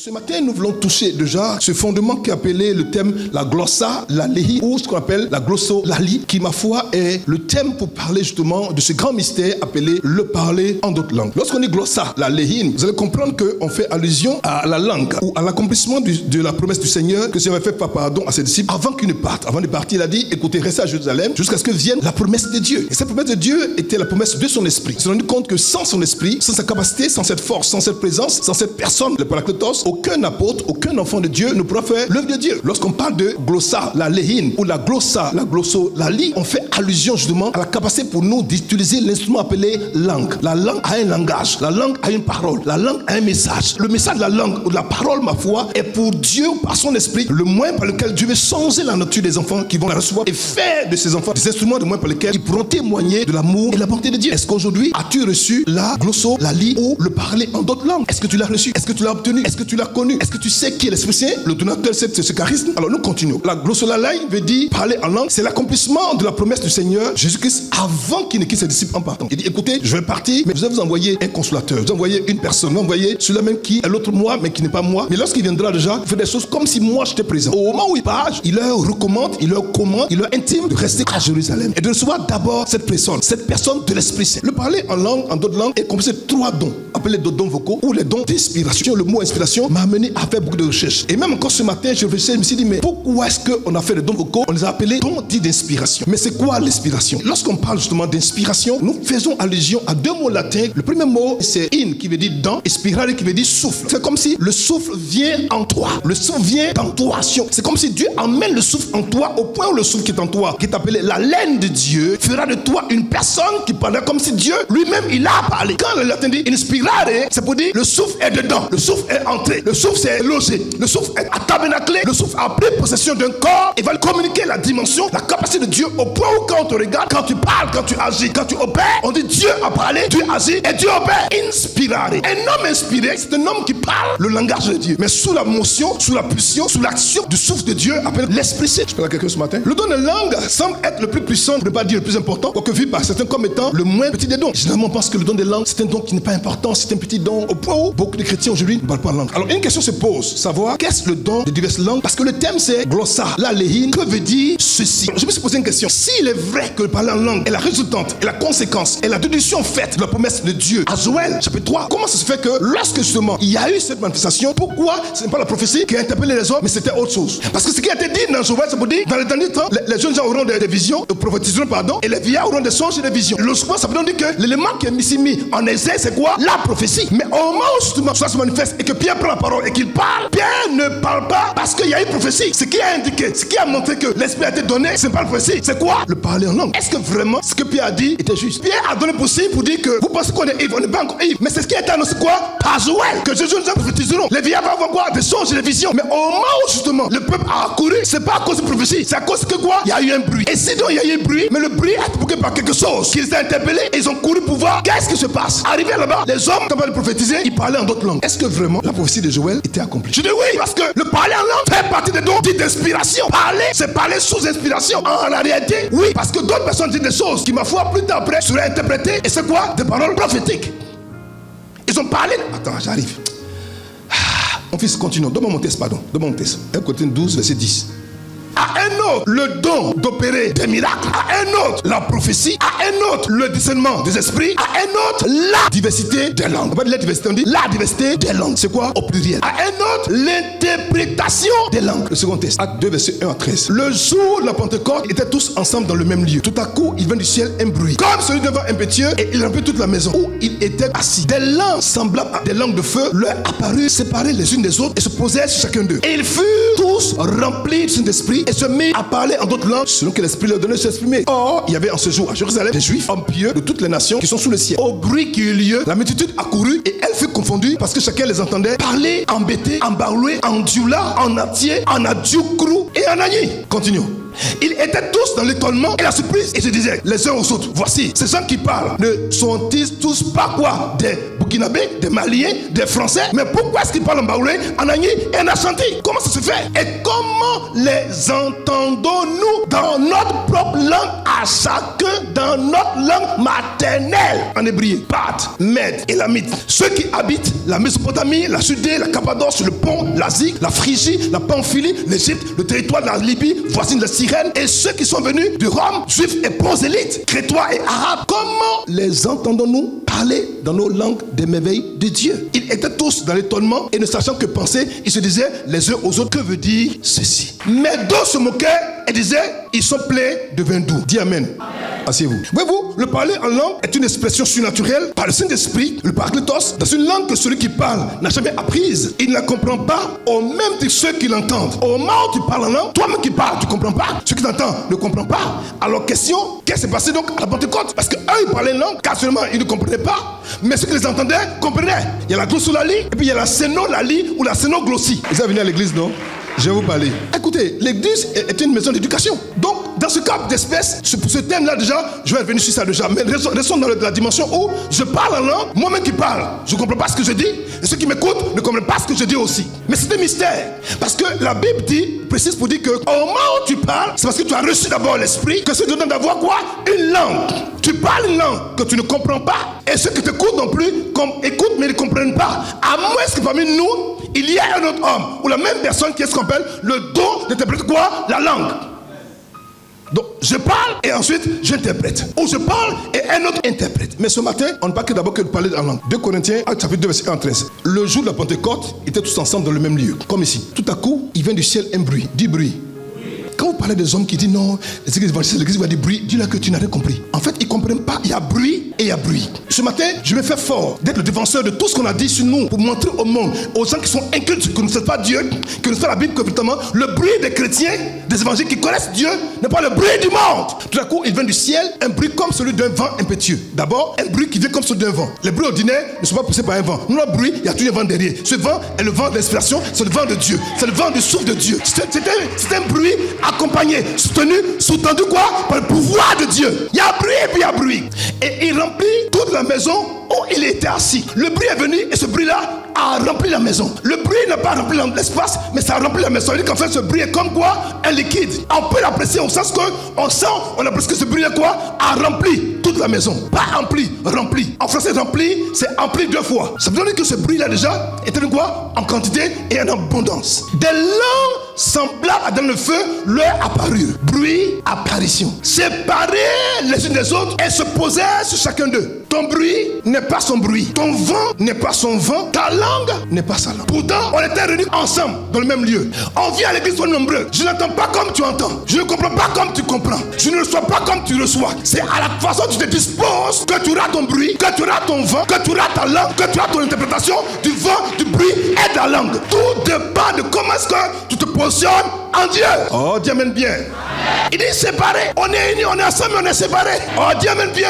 Ce matin, nous voulons toucher déjà ce fondement qui est appelé le thème la glossa, la lehi, ou ce qu'on appelle la glossolalie, qui, ma foi, est le thème pour parler justement de ce grand mystère appelé le parler en d'autres langues. Lorsqu'on dit glossa, la lehi, vous allez comprendre qu'on fait allusion à la langue ou à l'accomplissement de la promesse du Seigneur que le Seigneur avait fait par pardon à ses disciples avant qu'ils ne partent. Avant de partir, il a dit, écoutez, restez à Jérusalem jusqu'à ce que vienne la promesse de Dieu. Et cette promesse de Dieu était la promesse de son esprit. Il s'est rendu compte que sans son esprit, sans sa capacité, sans cette force, sans cette présence, sans cette personne, le Paracletos, aucun apôtre, aucun enfant de Dieu ne pourra faire l'œuvre de Dieu. Lorsqu'on parle de glossa, la lehin, ou la glossa, la glossolalie, on fait allusion justement à la capacité pour nous d'utiliser l'instrument appelé langue. La langue a un langage, la langue a une parole, la langue a un message. Le message de la langue ou de la parole, ma foi, est pour Dieu, par son esprit, le moyen par lequel Dieu veut changer la nature des enfants qui vont la recevoir et faire de ces enfants des instruments de moyen par lesquels ils pourront témoigner de l'amour et de la bonté de Dieu. Est-ce qu'aujourd'hui, as-tu reçu la glossolalie ou le parler en d'autres langues? Est-ce que tu l'as reçu? Est-ce que tu l'as obtenu? Est-ce que tu l'as connu? Est-ce que tu sais qui est l'Esprit Saint, le donateur de ce charisme? Alors nous continuons. La glossolalie veut dire parler en langue. C'est l'accomplissement de la promesse du Seigneur Jésus-Christ avant qu'il ne quitte ses disciples en partant. Il dit, écoutez, je vais partir, mais je vais vous envoyer un consolateur, je vais vous envoyer une personne, je vais envoyer celui-là même qui est l'autre moi, mais qui n'est pas moi. Mais lorsqu'il viendra déjà, il fait des choses comme si moi j'étais présent. Au moment où il part, il leur recommande, il leur commande, il leur intime de rester à Jérusalem et de recevoir d'abord cette personne de l'Esprit Saint. Le parler en langue, en d'autres langues, est composé de 3 dons, appelés des dons vocaux ou les dons d'inspiration. Le mot inspiration m'a amené à faire beaucoup de recherches. Et même encore ce matin, je réfléchissais, je me suis dit, mais pourquoi est-ce qu'on a fait les dons vocaux? On les a appelés dons dits d'inspiration. Mais c'est quoi l'inspiration? Lorsqu'on parle justement d'inspiration, nous faisons allusion à 2 mots latins. Le premier mot, c'est in, qui veut dire dans, et spirale, qui veut dire souffle. C'est comme si le souffle vient en toi. Le souffle vient dans toi. C'est comme si Dieu amène le souffle en toi au point où le souffle qui est en toi, qui est appelé la laine de Dieu, fera de toi une personne qui parlera comme si Dieu lui-même il a parlé. Quand le latin dit inspirare, c'est pour dire le souffle est dedans, le souffle est entré, le souffle est logé, le souffle est tabernaclé, le souffle a pris possession d'un corps et va communiquer la dimension, la capacité de Dieu au point où quand on te regarde, quand tu parles, quand tu agis, quand tu opères, on dit Dieu a parlé, Dieu agit et Dieu opère. Inspirare. Un homme inspiré, c'est un homme qui parle le langage de Dieu, mais sous la motion, sous la pulsion, sous l'action du souffle de Dieu appelé l'Esprit Saint. Je parle à quelqu'un ce matin. Le don de langue semble être le plus puissant, pour ne pas dire le plus important, quoique vu par certains comme étant le moins petit des dons. Généralement, on pense que le don des langues, c'est un don qui n'est pas important, c'est un petit don, au point où beaucoup de chrétiens aujourd'hui ne parlent pas en langue. Alors, une question se pose, savoir qu'est-ce le don de diverses langues? Parce que le thème c'est glossa, la lehin, que veut dire ceci? Je me suis posé une question. S'il est vrai que parler en langue est la résultante, et la conséquence, et la déduction faite de la promesse de Dieu à Joël, chapitre 3, comment ça se fait que lorsque justement il y a eu cette manifestation, pourquoi ce n'est pas la prophétie qui a interpellé les hommes, mais c'était autre chose? Parce que ce qui a été dit dans Joël, c'est pour dire, dans les derniers temps, les jeunes gens auront des visions, prophétiseront, pardon, et les vieillards auront des songes et des visions. Logiquement, ça veut dire que l'élément qui est mis en essai, c'est quoi? La prophétie. Mais au moment où justement ça se manifeste et que Pierre prend la parole et qu'il parle, Pierre ne parle pas parce qu'il y a une prophétie. Ce qui a indiqué, ce qui a montré que l'esprit a été donné, c'est pas la prophétie. C'est quoi? Le parler en langue. Est-ce que vraiment ce que Pierre a dit était juste? Pierre a donné possible pour dire que vous pensez qu'on est ivre, on n'est pas encore ivre. Mais c'est ce qui a été annoncé quoi? Par Joël, que Jésus nous a prophétiseront. Les vieillards vont avoir quoi? Des songes et des visions. Mais au moment où justement le peuple a accouru, c'est pas à cause de prophétie, c'est à cause que quoi? Il y a eu un bruit. Et si donc il y a eu un bruit, mais le bruit a été provoqué par quelque chose qui les a interpellés et ils ont couru pour voir qu'est-ce qui se passe. Arrivé là-bas, les hommes, quand ils prophétisaient, ils parlaient en d'autres langues. Est-ce que vraiment la prophétie de Joël était accomplie? Je dis oui, parce que le parler en langue fait partie des dons dits d'inspiration. Parler, c'est parler sous inspiration. En la réalité, oui, parce que d'autres personnes disent des choses qui, ma foi, plus tard après, seraient interprétées. Et c'est quoi? Des paroles prophétiques. Ils ont parlé. Attends, j'arrive. Mon fils, continue. Donne-moi mon texte, pardon. Donne-moi mon texte. 1 Corinthiens 12, verset 10. À un autre, le don d'opérer des miracles. À un autre, la prophétie. À un autre, le discernement des esprits. À un autre, la diversité des langues. On va dire la diversité, on dit la diversité des langues. C'est quoi? Au pluriel. À un autre, l'interprétation des langues. Le second texte, Acte 2, verset 1 à 13. Le jour de la Pentecôte, ils étaient tous ensemble dans le même lieu. Tout à coup, il vint du ciel un bruit, comme celui d'un vent impétueux, et il remplit toute la maison où ils étaient assis. Des langues semblables à des langues de feu leur apparurent séparées les unes des autres et se posaient sur chacun d'eux. Et ils furent tous remplis du Saint-Esprit et se mit à parler en d'autres langues selon que l'Esprit leur donnait de s'exprimer. Or, il y avait en ce jour à Jérusalem des Juifs, hommes pieux de toutes les nations qui sont sous le ciel. Au bruit qui eut lieu, la multitude accourut et elle fut confondue parce que chacun les entendait parler en bété, en baroué, en dioula, en atier, en adjoukrou et en agni. Continuons. Ils étaient tous dans l'étonnement et la surprise. Ils se disaient les uns aux autres, voici, ces gens qui parlent ne sont-ils tous pas quoi? Des Burkinabés, des Maliens, des Français? Mais pourquoi est-ce qu'ils parlent en baoulé, en agni et en ashanti? Comment ça se fait? Et comment les entendons-nous dans notre propre langue, à chacun dans notre langue maternelle? En hébreu, Parthes, Mèdes, Élamites, ceux qui habitent la Mésopotamie, la Judée, la Cappadoce, le Pont, l'Asie, la Phrygie, la Pamphylie, l'Égypte, le territoire de la Libye, voisine de Cyrène, et ceux qui sont venus de Rome, juifs et prosélytes, crétois et arabes. Comment les entendons-nous parler dans nos langues des merveilles de Dieu? Ils étaient tous dans l'étonnement et ne sachant que penser, ils se disaient les uns aux autres, que veut dire ceci? Mais d'autres se moquaient et disaient, ils sont pleins de vin doux. Dis Amen. Asseyez-vous. Voyez-vous, le parler en langue est une expression surnaturelle par le Saint-Esprit, le Parakletos, dans une langue que celui qui parle n'a jamais apprise. Il ne la comprend pas au même que ceux qui l'entendent. Au moment où tu parles en langue, toi-même qui parles, tu ne comprends pas. Ceux qui t'entendent ne comprennent pas. Alors question, qu'est-ce qui s'est passé donc à la Pentecôte? Parce qu'eux, ils parlaient une langue qu'actuellement ils ne comprenaient pas. Mais ceux qui les entendaient comprenaient. Il y a la glossolalie et puis il y a la sénolalie ou la sénoglossie. Vous êtes venus à l'église, non? Je vais vous parler. Écoutez, l'église est une maison d'éducation. Donc, dans ce cas d'espèce, ce thème-là déjà, je vais revenir sur ça déjà. Mais restons dans la dimension où je parle en langue, moi-même qui parle, je ne comprends pas ce que je dis, et ceux qui m'écoutent ne comprennent pas ce que je dis aussi. Mais c'est un mystère. Parce que la Bible précise pour dire que au moment où tu parles, c'est parce que tu as reçu d'abord l'esprit, que c'est de d'avoir quoi? Une langue. Tu parles une langue que tu ne comprends pas, et ceux qui t'écoutent non plus écoutent mais ne comprennent pas. À moins que parmi nous, il y a un autre homme ou la même personne qui est ce qu'on appelle le don d'interpréter quoi? La langue. Donc je parle et ensuite j'interprète. Ou je parle et un autre interprète. Mais ce matin, on ne parle que d'abord que de parler en langue. 2 Corinthiens, chapitre 2, verset 1 13. Le jour de la Pentecôte, ils étaient tous ensemble dans le même lieu. Comme ici. Tout à coup, il vient du ciel un bruit. Du bruit. Quand vous parlez des hommes qui disent non, l'église va dire bruit, dis-leur que tu n'as rien compris. En fait, ils ne comprennent pas. Il y a bruit et il y a bruit. Ce matin, je me fais fort d'être le défenseur de tout ce qu'on a dit sur nous pour montrer au monde, aux gens qui sont incultes, qui ne savent pas Dieu, qui ne savent pas la Bible correctement, le bruit des chrétiens, des évangéliques qui connaissent Dieu n'est pas le bruit du monde. Tout à coup, il vient du ciel, un bruit comme celui d'un vent impétueux. D'abord, un bruit qui vient comme celui d'un vent. Les bruits ordinaires ne sont pas poussés par un vent. Nous, notre bruit, il y a toujours un vent derrière. Ce vent est le vent de l'inspiration, c'est le vent de Dieu, c'est le vent du souffle de Dieu. C'est un bruit accompagné, sous-tendu quoi? Par le pouvoir de Dieu. Il y a bruit et puis il y a bruit. Et il remplit toute la maison où il était assis. Le bruit est venu et ce bruit-là a rempli la maison. Le bruit n'a pas rempli l'espace, mais ça a rempli la maison. Ça veut dire qu'en fait, ce bruit est comme quoi? Un liquide. On peut l'apprécier au sens qu'on sent, on apprécie que ce bruit est quoi? A rempli toute la maison. Pas empli, rempli. En français, rempli, c'est empli 2 fois. Ça veut dire que ce bruit-là déjà était de quoi? En quantité et en abondance. Des langues semblables dans le feu leur apparurent. Bruit, apparition. Séparés les unes des autres et se posaient sur chacun d'eux. Ton bruit n'est pas son bruit. Ton vent n'est pas son vent. Ta langue n'est pas sa langue. Pourtant, on était réunis ensemble dans le même lieu. On vient à l'église trop nombreux. Je n'entends pas comme tu entends. Je ne comprends pas comme tu comprends. Je ne reçois pas comme tu reçois. C'est à la façon dont tu te disposes que tu auras ton bruit, que tu auras ton vent, que tu auras ta langue, que tu auras ton interprétation du vent, du bruit et de la langue. Tout dépend de comment est-ce que tu te positionnes en Dieu. Oh, Dieu amène bien. Il dit séparés. On est unis, on est ensemble, on est séparés. Oh, Dieu amène bien.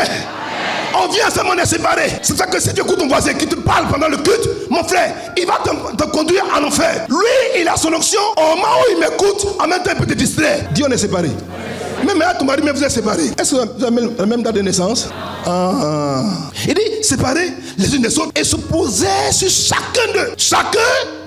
On vient ensemble, on est séparés. C'est ça que si tu écoutes ton voisin qui te parle pendant le culte, mon frère, il va te conduire en enfer. Lui, il a son option. Au moment où il m'écoute, en même temps, il peut te distraire. Dis, on est séparés. Même à ton mari, mais vous êtes séparés. Est-ce que vous avez la même date de naissance? Il dit séparés les unes des autres et se posaient sur chacun d'eux. Chacun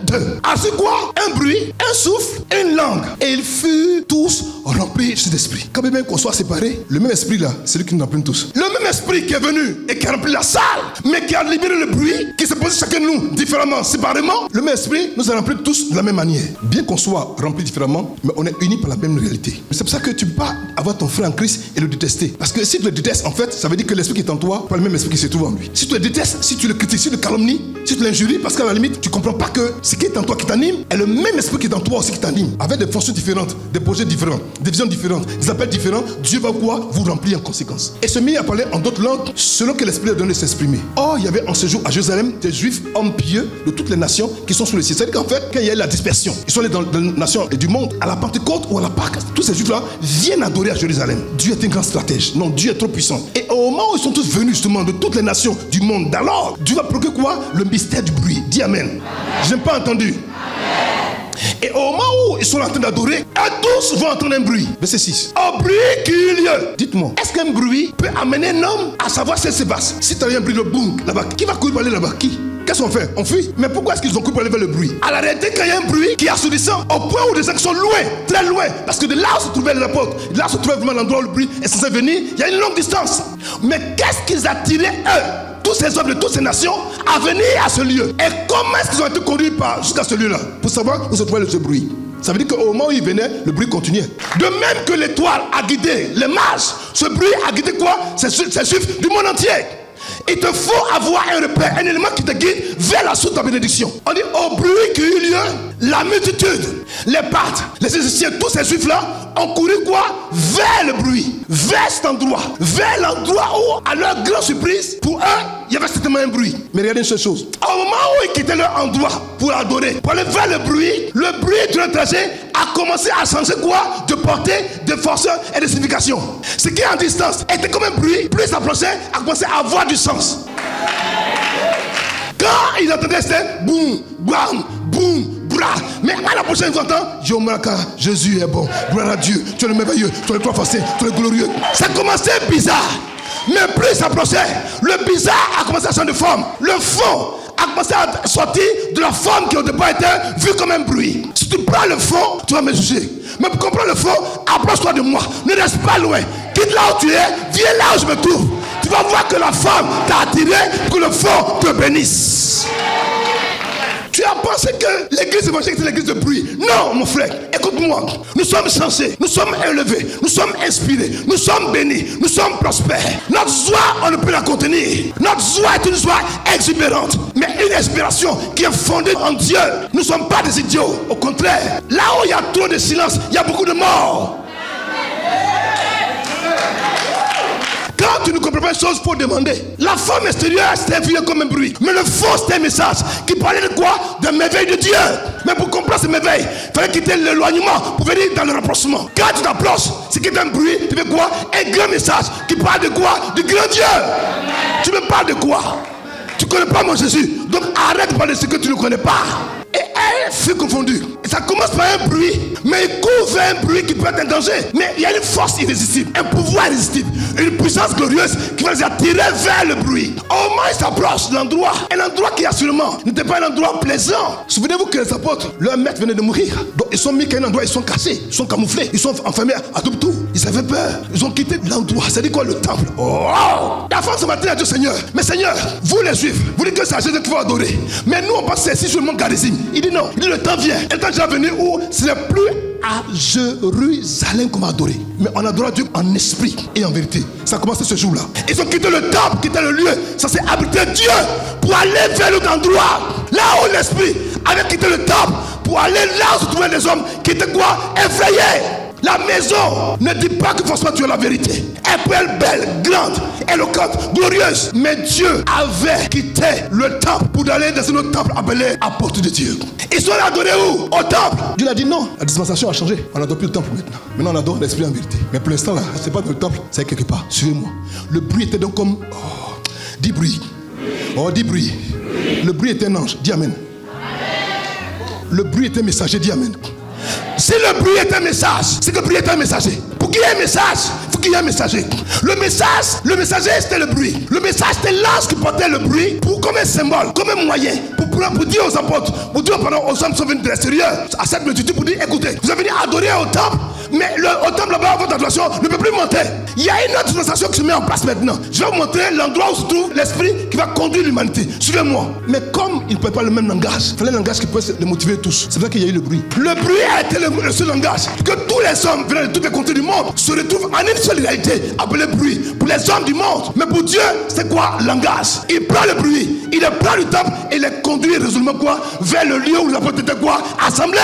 d'eux. Ah, c'est quoi? Un bruit, un souffle, une langue. Et ils furent tous remplis de l'esprit. Quand même qu'on soit séparés, le même esprit là, c'est lui qui nous remplit tous. Le même esprit qui est venu et qui a rempli la salle, mais qui a libéré le bruit, qui se posait chacun de nous différemment, séparément, le même esprit nous a remplis tous de la même manière. Bien qu'on soit remplis différemment, mais on est unis par la même réalité. C'est pour ça que tu ne peux pas avoir ton frère en Christ et le détester. Parce que si tu le détestes, en fait, ça veut dire que l'esprit qui est en toi, pas le même esprit qui se trouve en lui. Si tu le détestes, si tu le critiques, si tu le calomnies, si tu l'injuries, parce qu'à la limite, tu ne comprends pas que ce qui est en toi qui t'anime est le même esprit qui est en toi aussi qui t'anime. Avec des fonctions différentes, des projets différents, des visions différentes, des appels différents, Dieu va quoi? Vous remplir en conséquence. Et se mit à parler en d'autres langues selon que l'esprit a donné de s'exprimer. Or, il y avait en ce jour à Jérusalem des juifs hommes pieux de toutes les nations qui sont sous le ciel. C'est-à-dire qu'en fait, quand il y a la dispersion, ils sont allés dans les nations du monde, à la Pentecôte ou à la Pâque, tous ces juifs-là viennent adorer à Jérusalem. Dieu est un grand stratège. Non, Dieu est trop puissant. Et au moment où ils sont tous venus justement de toutes les nations du monde, d'alors, Dieu va procurer quoi? Le mystère du bruit. Dis Amen. Je n'ai pas entendu. Amen. Et au moment où ils sont en train d'adorer, eux tous vont entendre un bruit. Verset 6. Au bruit qui eut lieu. Dites-moi, est-ce qu'un bruit peut amener un homme à savoir ce qui se passe? Si tu as un bruit de boum là-bas, qui va courir pour aller là-bas? Qui? Qu'est-ce qu'on fait? On fuit. Mais pourquoi est-ce qu'ils ont couru pour aller vers le bruit? À la réalité, quand il y a un bruit qui est assourdissant, au point où les gens sont loin, très loin, parce que de là où se trouvaient les apôtres, de là où se trouvait vraiment l'endroit où le bruit est censé venir, il y a une longue distance. Mais qu'est-ce qu'ils attiraient eux, tous ces hommes de toutes ces nations, à venir à ce lieu? Et comment est-ce qu'ils ont été conduits jusqu'à ce lieu-là? Pour savoir où se trouvait ce bruit. Ça veut dire qu'au moment où ils venaient, le bruit continuait. De même que l'étoile a guidé les mages, ce bruit a guidé quoi? C'est juifs du monde entier. Il te faut avoir un repère, un élément qui te guide vers la source de ta bénédiction. On dit au bruit qui eut lieu, la multitude, les Parthes, les Égyptiens, tous ces juifs-là ont couru quoi? Vers le bruit, vers cet endroit, vers l'endroit où, à leur grande surprise, pour eux, il y avait certainement un bruit. Mais regardez une seule chose. Au moment où ils quittaient leur endroit pour adorer, pour aller vers le bruit de leur trajet a commencé à changer quoi? De portée, de force et de signification. Ce qui est en distance était comme un bruit, plus ça approchait, a commencé à avoir du sens. Quand ils entendaient, c'était boum, bam, boum, bra. Mais à la prochaine fois, Jésus est bon, gloire à Dieu, tu es le merveilleux, tu es le trois forcé, tu es le glorieux. Ça commençait bizarre. Mais plus ça approchait, le bizarre a commencé à changer de forme. Le fond a commencé à sortir de la forme qui au départ était vue comme un bruit. Si tu prends le fond, tu vas me juger. Mais pour comprendre le fond, approche-toi de moi. Ne reste pas loin. Quitte là où tu es, viens là où je me trouve. Tu vas voir que la forme t'a attiré pour que le fond te bénisse. Tu as pensé que l'église évangélique c'est l'église de bruit. Non, mon frère, écoute-moi. Nous sommes censés, nous sommes élevés, nous sommes inspirés, nous sommes bénis, nous sommes prospères. Notre joie, on ne peut la contenir. Notre joie est une joie exubérante, mais une inspiration qui est fondée en Dieu. Nous ne sommes pas des idiots. Au contraire, là où il y a trop de silence, il y a beaucoup de morts. Quand tu ne comprends pas une chose, il faut demander. La forme extérieure, c'était vu comme un bruit. Mais le fond, c'était un message qui parlait de quoi? De merveille de Dieu. Mais pour comprendre ce merveille, il fallait quitter l'éloignement pour venir dans le rapprochement. Quand tu t'approches, ce qui est un bruit, tu fais quoi? Un grand message qui parle de quoi? Du grand Dieu. Tu me parles de quoi? Tu ne connais pas mon Jésus. Donc arrête de parler de ce que tu ne connais pas. Et elle fut confondue. Et ça commence par un bruit, mais il couvre un bruit qui peut être un danger. Mais il y a une force irrésistible, un pouvoir irrésistible, une puissance glorieuse qui va les attirer vers le bruit. Au moment où ils s'approchent de l'endroit, un endroit qui assurément n'était pas un endroit plaisant. Souvenez-vous que les apôtres, leur maître venait de mourir. Donc ils sont mis qu'à un endroit, ils sont cachés, ils sont camouflés, ils sont enfermés à tout tout. Ils avaient peur, ils ont quitté l'endroit. C'est-à-dire quoi? Le temple. Oh! La femme ce matin a dit Seigneur, mais Seigneur, vous les Juifs, vous dites que c'est à Jésus qu'il faut adorer. Mais nous on pense que c'est si seulement Garizim. Il dit non, il dit le temps vient. Et le temps déjà venu où ce n'est plus à Jérusalem qu'on va adorer, mais on adore Dieu en esprit et en vérité. Ça a commencé ce jour-là. Ils ont quitté le temple, quitté le lieu, ça s'est habité Dieu pour aller vers l'autre endroit. Là où l'esprit avait quitté le temple pour aller là où se trouvaient les hommes qui étaient quoi? Effrayés. La maison ne dit pas que forcément tu as la vérité. Elle peut être belle, grande, éloquente, glorieuse. Mais Dieu avait quitté le temple pour aller dans un autre temple appelé apôtre de Dieu. Ils sont allés adorer où? Au temple. Dieu a dit non. La dispensation a changé. On n'adore plus le temple maintenant. Maintenant on adore l'esprit en vérité. Mais pour l'instant là, c'est pas dans le temple, c'est quelque part. Suivez-moi. Le bruit était donc comme 10 bruits. Oh, 10 bruits. Le bruit était un ange. Dis amen. Le bruit était messager. Dis amen. Si le bruit est un message, c'est que le bruit est un messager. Pour qu'il y ait un message, il faut qu'il y ait un messager. Le messager c'était le bruit. Le message c'était l'ange qui portait le bruit pour, comme un symbole, comme un moyen, pour dire aux apôtres, pour dire aux hommes qui sont venus de l'extérieur, à cette multitude, pour dire écoutez, vous avez venu adorer au temple, mais au temple là-bas, votre adoration ne peut plus monter. Il y a une autre dispensation qui se met en place maintenant. Je vais vous montrer l'endroit où se trouve l'esprit qui va conduire l'humanité. Suivez-moi. Mais comme il ne peut pas le même langage, il fallait un langage qui peut les motiver tous. C'est vrai qu'il y a eu le bruit. Le bruit a été le seul langage que tous les hommes venant de tous les contrées du monde se retrouvent en une seule réalité appelée bruit. Pour les hommes du monde. Mais pour Dieu, c'est quoi? Langage. Il prend le bruit, il les prend du temple et les conduit résolument quoi? Vers le lieu où les apôtres étaient quoi? Assemblés.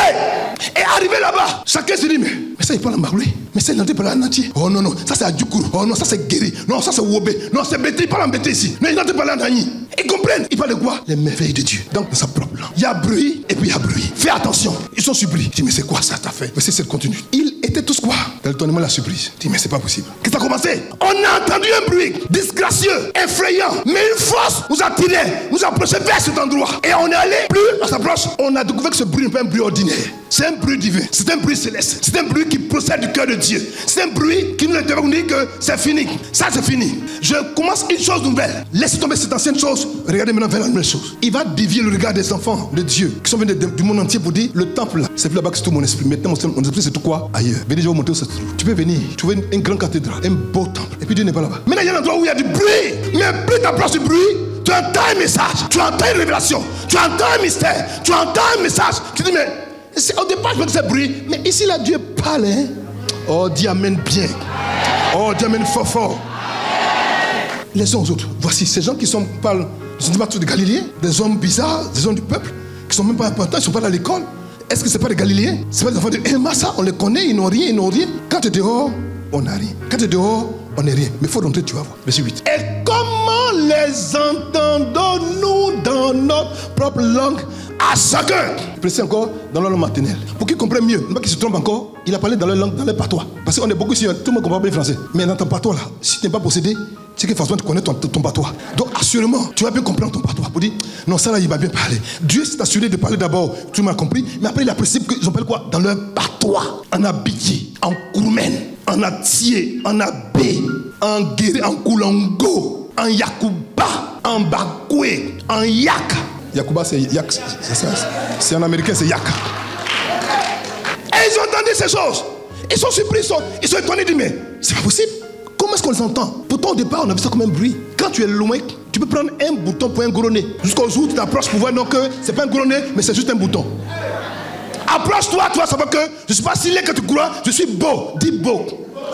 Et arrivé là-bas, chacun se dit mais ça il parle en marlé. Mais c'est l'entrée par en entier. Oh non, ça c'est à Djoukourou. Oh non, ça c'est guéri. Non, ça c'est Wobé. Non, c'est Bété. Il parle en Bété ici. Mais il n'entend pas en Agni. Ils comprennent. Il parle de quoi? Les merveilles de Dieu. Donc, dans sa propre langue. Il y a bruit et puis il y a bruit. Fais attention. Ils sont surpris. Je dis, mais c'est quoi ça t'as fait? Verset 7 continue. Ils étaient tous quoi? Dans le tournement de la surprise. Je dis, mais c'est pas possible. Qu'est-ce qui a commencé? On a entendu un bruit disgracieux, effrayant. Mais une force nous a tiré, nous a approché vers cet endroit. Et on est allé, plus on s'approche, on a découvert que ce bruit n'est pas un bruit ordinaire. C'est un bruit divin, c'est un bruit céleste, c'est un bruit qui procède du cœur de Dieu. C'est un bruit qui nous dit que c'est fini. Ça c'est fini. Je commence une chose nouvelle. Laissez tomber cette ancienne chose. Regardez maintenant vers la nouvelle chose. Il va dévier le regard des enfants de Dieu qui sont venus du monde entier pour dire le temple là, c'est plus là-bas que c'est tout mon esprit. Maintenant mon esprit c'est tout quoi? Ailleurs. Venez, je vais vous montrer où c'est tout. Tu peux venir trouver une grande cathédrale, un beau temple. Et puis Dieu n'est pas là-bas. Maintenant il y a un endroit où il y a du bruit. Mais plus tu approches du bruit, tu entends un message, tu entends une révélation, tu entends un mystère, tu entends un message. Tu dis mais au départ je me dis c'est bruit, mais ici là Dieu parle. Hein? Oh, dis amen bien. Oh, dis amen fort fort. Les uns aux autres. Voici ces gens qui parlent, ne sont pas tous des Galiléens, des hommes bizarres, des hommes du peuple, qui sont même pas importants, ils ne sont pas dans l'école. Est-ce que ce n'est pas des Galiléens? Ce n'est pas des enfants de Emma, ça, on les connaît, ils n'ont rien, ils n'ont rien. Quand tu es dehors, on n'a rien. Quand tu es dehors, on n'est rien. Mais il faut rentrer, tu vas voir. Verset 8. Et comment les entendons-nous dans notre propre langue à chacun? Précis encore dans leur langue maternelle. Pour qu'ils comprennent mieux, pas qu'ils se trompent encore, il a parlé dans leur langue, dans leur patois. Parce qu'on est beaucoup ici, tout le monde comprend pas le français. Mais dans ton patois là, si tu n'es pas possédé, c'est que forcément tu connais ton patois. Donc assurément, tu vas bien comprendre ton patois. Pour dire, non, ça là, il va bien parler. Dieu s'est assuré de parler d'abord, tu m'as compris. Mais après, il a précisé qu'ils ont parlé quoi? Dans leur patois. En Abidji, en Kourmen, en Atié, en Abé, en Guéré, en Koulongo, en Yakuba, en Bakoué, en Yak. Yakuba, c'est Yak, c'est en américain, c'est Yak. Et ils ont entendu ces choses. Ils sont surpris, ils sont étonnés, ils disent, mais c'est pas possible. Comment est-ce qu'on les entend? Pourtant, au départ, on a vu ça comme un bruit. Quand tu es loin, tu peux prendre un bouton pour un gros nez. Jusqu'au jour où tu t'approches pour voir que c'est pas un gros nez, mais c'est juste un bouton. Approche-toi, tu vas savoir que je ne suis pas si laid que tu crois, je suis beau. Dis beau.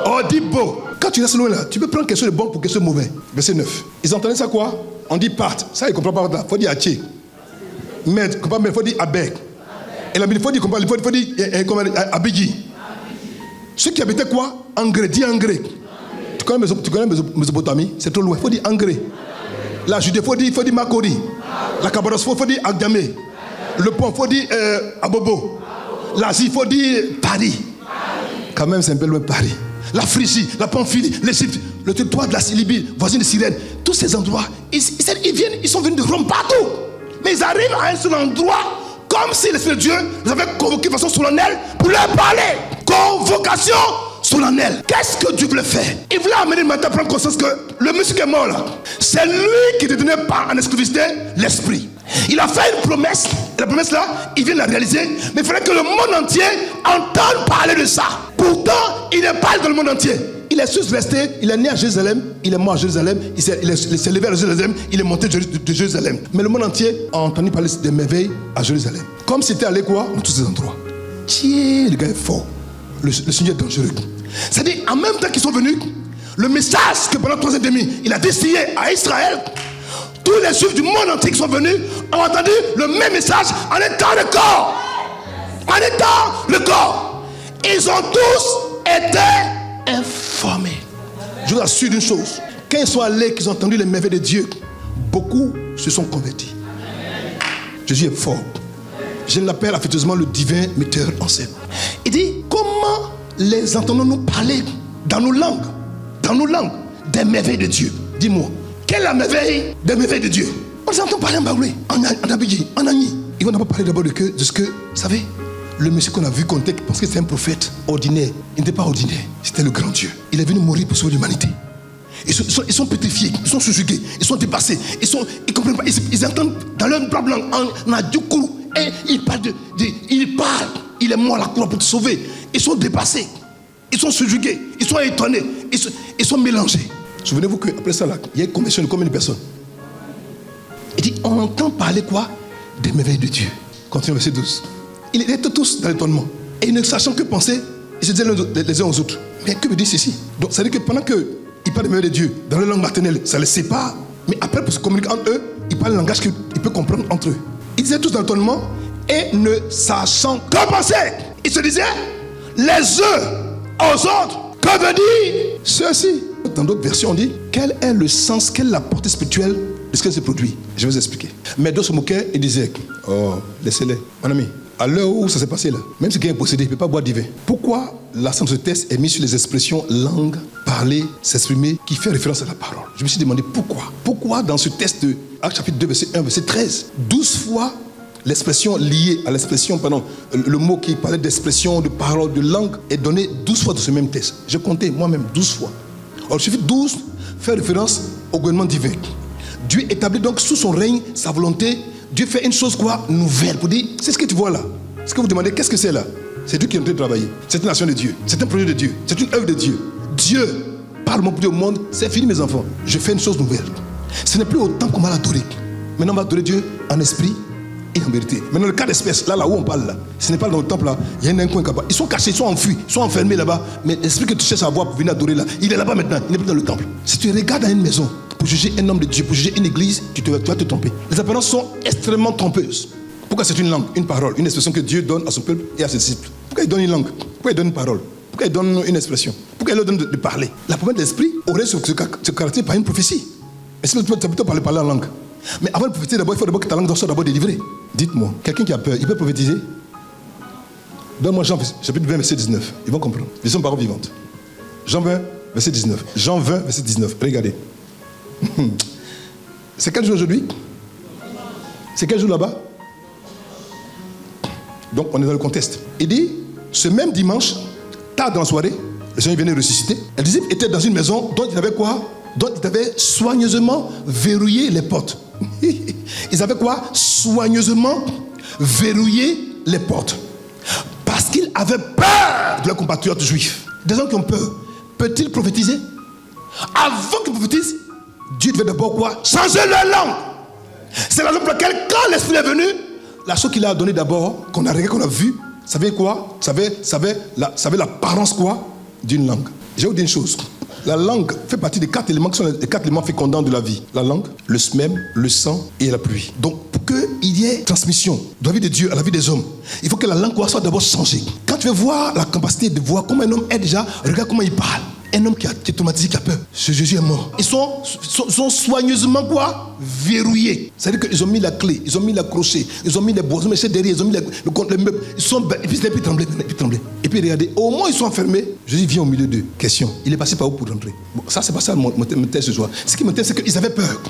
Oh, dis beau. Quand tu restes loin là, tu peux prendre quelque chose de bon pour quelque chose de mauvais. Verset 9. Ils entendaient ça quoi? On dit part. Ça, ils ne comprennent pas. Il faut dire Haché. Mais il faut dire Abek. Et là, il faut dire Abidji. Ceux qui habitaient quoi? Engrais. Dis engrais. Tu connais Mésopotamie? C'est trop loin. Il faut dire engrais. La Judée, il faut dire Makori. La Kabados, il faut dire Agdamé. Le pont, il faut dire Abobo. L'Asie, il faut dire Paris. Quand même, c'est un peu loin Paris. La Phrygie, la Pamphylie, l'Égypte, le territoire de la Libye, voisine de Cyrène. Tous ces endroits, ils sont venus de Rome partout. Mais ils arrivent à un seul endroit, comme si l'Esprit de Dieu les avait convoqués de façon solennelle pour leur parler. Convocation solennelle. Qu'est-ce que Dieu voulait faire? Il voulait amener le matin à prendre conscience que le monsieur qui est mort là, c'est lui qui détenait pas en exclusivité l'Esprit. Il a fait une promesse, et la promesse là, il vient de la réaliser, mais il fallait que le monde entier entende parler de ça. Pourtant, il n'est pas dans le monde entier. Il est juste resté, il est né à Jérusalem, il est mort à Jérusalem, il s'est levé à Jérusalem, il est monté de Jérusalem. Mais le monde entier a entendu parler des merveilles à Jérusalem. Comme c'était allé quoi? Dans tous ces endroits. Tiens, le gars est fort. Le Seigneur est dangereux. C'est-à-dire, en même temps qu'ils sont venus, le message que pendant 3 ans et demi, il a destiné à Israël, tous les juifs du monde entier qui sont venus ont entendu le même message en étant le corps. En étant le corps. Ils ont tous été informés. Je vous assure d'une chose. Quand ils sont allés, qu'ils ont entendu les merveilles de Dieu, beaucoup se sont convertis. Jésus est fort. Je l'appelle affectueusement le divin metteur en scène. Il dit, comment les entendons-nous parler dans nos langues, des merveilles de Dieu? Dis-moi, quelle est la merveille des merveilles de Dieu? On les entend parler en Baoulé, en Abidji, en Agni. Ils vont d'abord parler d'abord de ce que, vous savez, le monsieur qu'on a vu compter, parce que c'est un prophète ordinaire. Il n'était pas ordinaire, c'était le grand Dieu. Il est venu mourir pour sauver l'humanité. Ils sont pétrifiés, ils sont subjugués, ils sont dépassés, ils comprennent pas, ils entendent dans leur propre langue, en adjoukourou, et il parle, il est mort à la croix pour te sauver. Ils sont dépassés, ils sont subjugués, ils sont étonnés, ils sont mélangés. Souvenez-vous qu'après ça, là, il y a une conversion de combien de personnes? Il dit, on entend parler quoi? Des merveilles de Dieu. Continue verset 12. Ils étaient tous dans l'étonnement. Et ne sachant que penser, ils se disaient les uns aux autres. Mais que veut dire ceci? Donc, ça veut dire que pendant qu'ils parlent des merveilles de Dieu, dans leur langue maternelle, ça les sépare. Mais après, pour se communiquer entre eux, ils parlent le langage qu'ils peuvent comprendre entre eux. Ils étaient tous dans l'étonnement et ne sachant que penser. Ils se disaient les uns aux autres. Que veut dire ceci? Dans d'autres versions, on dit quel est le sens, quelle est la portée spirituelle de ce qui se produit. Je vais vous expliquer. Mais d'autres se moquaient et disaient, oh, laissez-les. Mon ami, à l'heure où ça s'est passé là, même si quelqu'un est possédé, il ne peut pas boire du vin. Pourquoi l'accent de ce texte est mis sur les expressions langue, parler, s'exprimer, qui fait référence à la parole? Je me suis demandé pourquoi. Pourquoi dans ce texte de Actes chapitre 2, verset 1, verset 13, 12 fois l'expression liée à l'expression, le mot qui parlait d'expression, de parole, de langue, est donné 12 fois dans ce même texte. J'ai compté moi-même 12 fois. Alors, il suffit 12 faire référence au gouvernement divin. Dieu établit donc sous son règne sa volonté. Dieu fait une chose quoi? Nouvelle. Pour dire, c'est ce que tu vois là. Ce que vous demandez, qu'est-ce que c'est là? C'est Dieu qui est en train de travailler. C'est une nation de Dieu. C'est un projet de Dieu. C'est une œuvre de Dieu. Dieu parle mon Dieu au monde. C'est fini mes enfants. Je fais une chose nouvelle. Ce n'est plus autant qu'on va l'adorer. Maintenant on va adorer Dieu en esprit et en vérité. Maintenant le cas d'espèce, là où on parle là, ce n'est pas dans le temple là. Il y a un coin là-bas. Ils sont cachés, ils sont enfuis, ils sont enfermés là-bas. Mais l'esprit que tu cherches à voir pour venir adorer là, il est là-bas maintenant. Il n'est plus dans le temple. Si tu regardes dans une maison pour juger un homme de Dieu, pour juger une église, tu vas te tromper. Les apparences sont extrêmement trompeuses. Pourquoi c'est une langue, une parole, une expression que Dieu donne à son peuple et à ses disciples? Pourquoi il donne une langue? Pourquoi il donne une parole? Pourquoi il donne une expression? Pourquoi il leur donne de parler? La promesse de l'esprit aurait se caractérise par une prophétie. Mais c'est plutôt parler en langue. Mais avant de prophétiser, d'abord, il faut d'abord que ta langue soit d'abord délivrée. Dites-moi, quelqu'un qui a peur, il peut prophétiser? Donne-moi Jean chapitre 20, verset 19. Ils vont comprendre. Ils sont paroles vivantes. Jean 20, verset 19. Jean 20, verset 19. Regardez. C'est quel jour aujourd'hui? C'est quel jour là-bas? Donc on est dans le contexte. Il dit, ce même dimanche, tard dans la soirée, le Seigneur venait ressusciter. Les disciples étaient dans une maison dont il avait quoi? Dont il avait soigneusement verrouillé les portes. Ils avaient quoi? Soigneusement verrouillé les portes. Parce qu'ils avaient peur de leurs compatriotes juifs. Des gens qui ont peur. Peut-il prophétiser? Avant qu'ils prophétisent, Dieu devait d'abord quoi? Changer leur langue. C'est la raison pour laquelle, quand l'Esprit est venu, la chose qu'il a donnée d'abord, qu'on a regardé, qu'on a vu, ça avait quoi? Ça avait l'apparence quoi? D'une langue. Je vais vous dire une chose. La langue fait partie des 4 éléments qui sont les 4 éléments fécondants de la vie. La langue, le smème, le sang et la pluie. Donc, pour qu'il y ait transmission de la vie de Dieu à la vie des hommes, il faut que la langue soit d'abord changée. Quand tu veux voir la capacité de voir comment un homme est déjà, regarde comment il parle. Un homme qui est traumatisé, qui a peur. Ce Jésus est mort. Ils sont soigneusement quoi? Verrouillés. C'est-à-dire qu'ils ont mis la clé, ils ont mis le crochet, ils ont mis les bois, ils ont mis les derrière, ils ont mis le meuble. Ils sont, et puis trembler. Et puis regardez, au moins ils sont enfermés. Jésus vient au milieu d'eux. Question, il est passé par où pour rentrer? Bon, ça c'est pas ça mon thème ce soir. Ce qui m'intéresse, c'est qu'ils avaient peur.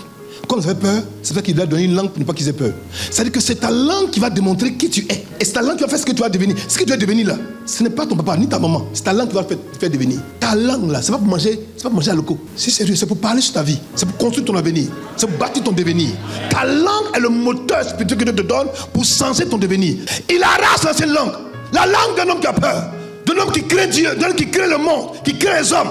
Comme ils avaient peur, c'est vrai qu'il a donné une langue pour ne pas qu'ils aient peur. C'est-à-dire que c'est ta langue qui va démontrer qui tu es. Et c'est ta langue qui va faire ce que tu vas devenir. Ce que tu vas devenir là, ce n'est pas ton papa ni ta maman. C'est ta langue qui va te faire devenir. Ta langue là, c'est pas pour manger à loco. C'est sérieux, c'est pour parler sur ta vie. C'est pour construire ton avenir. C'est pour bâtir ton devenir. Ta langue est le moteur spirituel que Dieu te donne pour changer ton devenir. Il arrache l'ancienne langue. La langue d'un homme qui a peur. D'un homme qui crée Dieu. D'un homme qui crée le monde. Qui crée les hommes.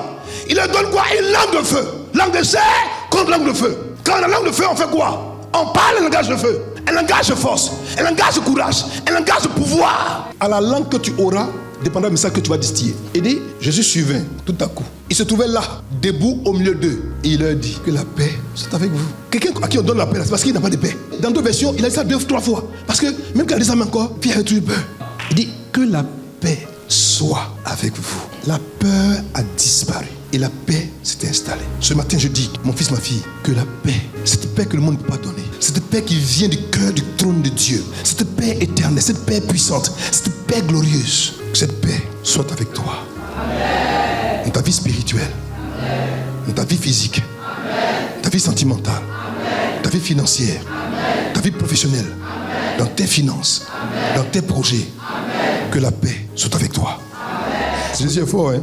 Il leur donne quoi? Une langue de feu. Langue de chair contre langue de feu. Quand on a la langue de feu, on fait quoi? On parle un langage de feu, un langage de force, un langage de courage, un langage de pouvoir. À la langue que tu auras, dépendant du message que tu vas distiller. Et dit, Jésus survint tout à coup. Il se trouvait là, debout au milieu d'eux. Et il leur dit que la paix soit avec vous. Quelqu'un à qui on donne la paix, c'est parce qu'il n'a pas de paix. Dans d'autres versions, il a dit ça 2 ou 3 fois. Parce que même quand il a dit ça encore, puis il avait toujours peur. Il dit que la paix soit avec vous. La peur a disparu. Et la paix s'est installée. Ce matin, je dis, mon fils, ma fille, que la paix, cette paix que le monde ne peut pas donner, cette paix qui vient du cœur du trône de Dieu, cette paix éternelle, cette paix puissante, cette paix glorieuse, que cette paix soit avec toi. Amen. Dans ta vie spirituelle, amen. Dans ta vie physique, amen. Ta vie sentimentale, amen. Ta vie financière, amen. Ta vie professionnelle, amen. Dans tes finances, amen. Dans tes projets, amen. Que la paix soit avec toi. Jésus est fort, hein?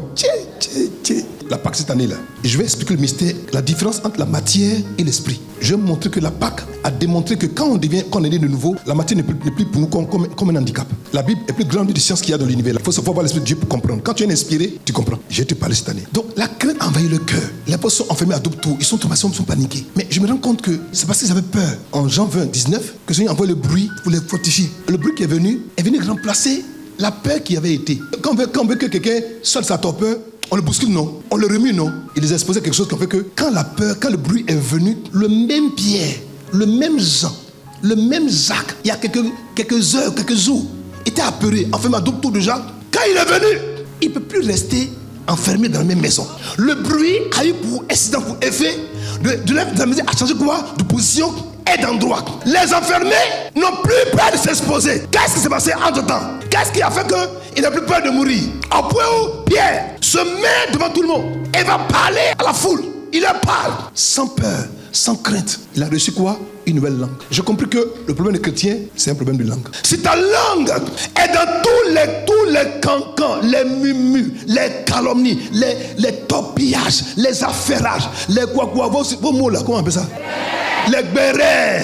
La Pâque cette année-là. Et je vais expliquer le mystère, la différence entre la matière et l'esprit. Je vais montrer que la Pâque a démontré que quand on est né de nouveau, la matière n'est plus pour nous comme un handicap. La Bible est plus grande des sciences qu'il y a dans l'univers. Il faut savoir voir l'esprit de Dieu pour comprendre. Quand tu es inspiré, tu comprends. Je vais te parler cette année. Donc la crainte envahit le cœur. Les apôtres sont enfermés à double tour. Ils sont traumatisés, ils sont paniqués. Mais je me rends compte que c'est parce qu'ils avaient peur. En Jean 20, 19, que le Seigneur envoie le bruit pour les fortifier. Le bruit qui est venu remplacer la peur qui avait été. Quand on veut que quelqu'un sorte sa torpeur, on le bouscule, non? On le remue, non? Il les a exposé quelque chose qui fait que quand la peur, quand le bruit est venu, le même Pierre, le même Jean, le même Jacques, il y a quelques heures, quelques jours, était apeuré, enfermé à double tour de Jacques. Quand il est venu, il ne peut plus rester enfermé dans la même maison. Le bruit a eu pour incident, pour effet, de la maison à changer quoi? De position et d'endroit. Les enfermés n'ont plus peur de s'exposer. Qu'est-ce qui s'est passé entre temps? Qu'est-ce qui a fait qu'il n'a plus peur de mourir? Au point où Pierre se met devant tout le monde et va parler à la foule. Il leur parle sans peur, sans crainte. Il a reçu quoi? une nouvelle langue. J'ai compris que le problème des chrétiens, c'est un problème de langue. Si ta langue est dans tous les cancans, les mumus, les calomnies, les torpillages, les affairages, les quoi, vos mots là, comment on appelle ça? Les bérets.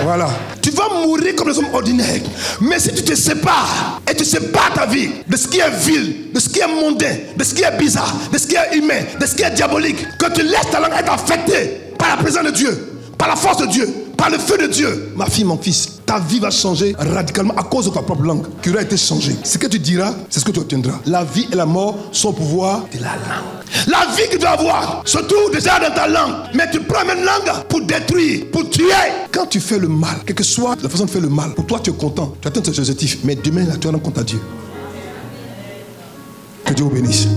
Voilà. Tu vas mourir comme les hommes ordinaires. Mais si tu te sépares et tu sépares ta vie de ce qui est vil, de ce qui est mondain, de ce qui est bizarre, de ce qui est humain, de ce qui est diabolique, que tu laisses ta langue être affectée par la présence de Dieu, par la force de Dieu, par le feu de Dieu, ma fille, mon fils, ta vie va changer radicalement à cause de ta propre langue qui aura été changée. Ce que tu diras, c'est ce que tu obtiendras. La vie et la mort sont au pouvoir de la langue. La vie que tu dois avoir se trouve déjà dans ta langue. Mais tu prends une langue pour détruire, pour tuer. Quand tu fais le mal, quelle que soit la façon de faire le mal, pour toi tu es content, tu atteins tes objectifs. Mais demain, là, tu rends compte à Dieu. Que Dieu vous bénisse.